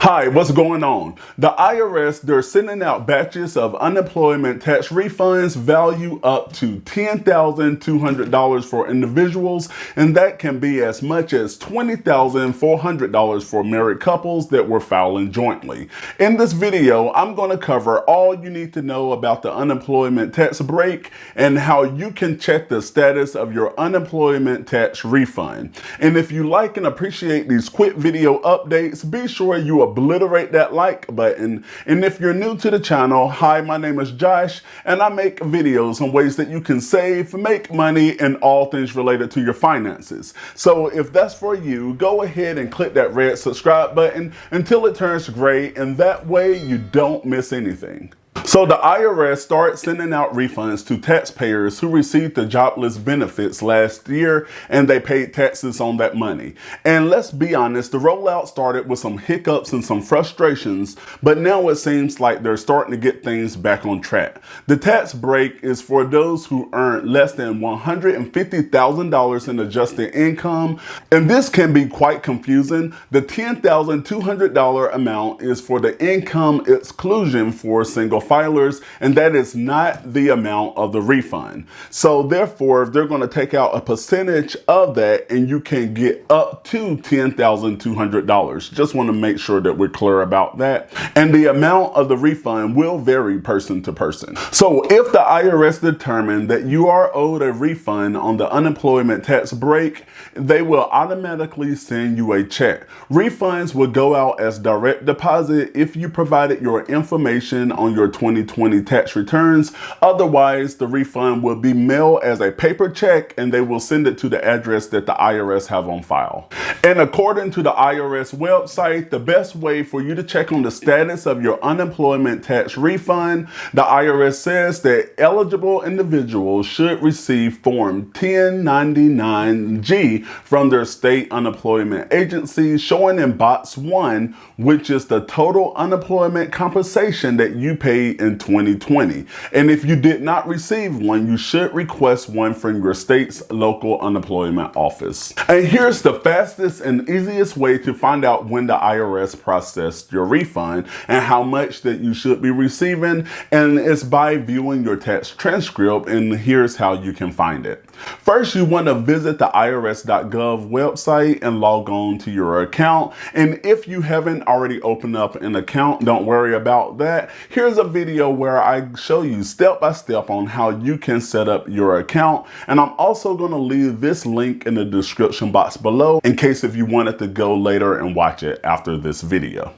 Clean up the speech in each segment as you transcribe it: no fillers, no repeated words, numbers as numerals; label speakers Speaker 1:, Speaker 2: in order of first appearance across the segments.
Speaker 1: Hi, what's going on? The IRS, they're sending out batches of unemployment tax refunds value up to $10,200 for individuals, and that can be as much as $20,400 for married couples that were filing jointly. In this video, I'm going to cover all you need to know about the unemployment tax break and how you can check the status of your unemployment tax refund. And if you like and appreciate these quick video updates, be sure you obliterate that like button. And if you're new to the channel, hi, my name is Josh, and I make videos on ways that you can save, make money, and all things related to your finances. So if that's for you, go ahead and click that red subscribe button until it turns gray, and that way you don't miss anything. So the IRS started sending out refunds to taxpayers who received the jobless benefits last year, and they paid taxes on that money. And let's be honest, the rollout started with some hiccups and some frustrations, but now it seems like they're starting to get things back on track. The tax break is for those who earn less than $150,000 in adjusted income, and this can be quite confusing. The $10,200 amount is for the income exclusion for single filers, and that is not the amount of the refund. So therefore, they're going to take out a percentage of that, and you can get up to $10,200. Just want to make sure that we're clear about that. And the amount of the refund will vary person to person. So if the IRS determined that you are owed a refund on the unemployment tax break, they will automatically send you a check. Refunds will go out as direct deposit if you provided your information on your 2020 tax returns. Otherwise, the refund will be mailed as a paper check, and they will send it to the address that the IRS have on file. And according to the IRS website, the best way for you to check on the status of your unemployment tax refund, the IRS says that eligible individuals should receive Form 1099-G from their state unemployment agency, showing in box 1, which is the total unemployment compensation that you paid in 2020. And if you did not receive one, you should request one from your state's local unemployment office. And here's the fastest and easiest way to find out when the IRS processed your refund and how much that you should be receiving, and it's by viewing your tax transcript, and here's how you can find it. First, you want to visit the irs.gov website and log on to your account. And if you haven't already opened up an account, don't worry about that. Here's a video where I show you step by step on how you can set up your account. And I'm also going to leave this link in the description box below in case if you wanted to go later and watch it after this video.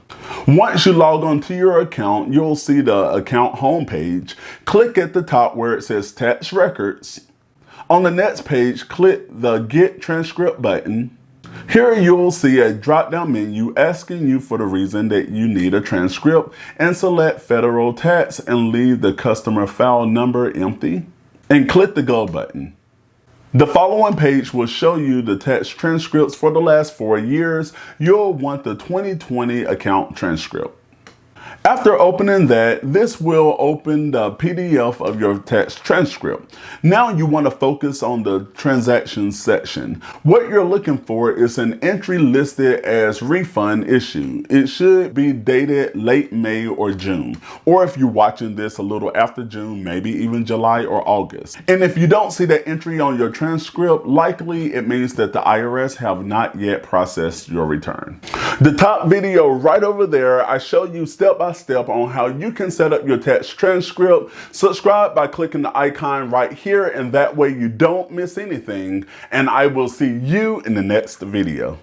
Speaker 1: Once you log on to your account, you'll see the account homepage. Click at the top where it says Tax Records. On the next page, click the Get Transcript button. Here you'll see a drop-down menu asking you for the reason that you need a transcript, and select Federal Tax and leave the customer file number empty and click the Go button. The following page will show you the tax transcripts for the last 4 years. You'll want the 2020 account transcript. After opening that, this will open the PDF of your tax transcript. Now you want to focus on the transactions section. What you're looking for is an entry listed as refund issue. It should be dated late May or June, or if you're watching this a little after June, maybe even July or August. And if you don't see that entry on your transcript, likely it means that the IRS have not yet processed your return. The top video right over there, I show you step by step on how you can set up your tax transcript. Subscribe by clicking the icon right here, and that way you don't miss anything. And I will see you in the next video.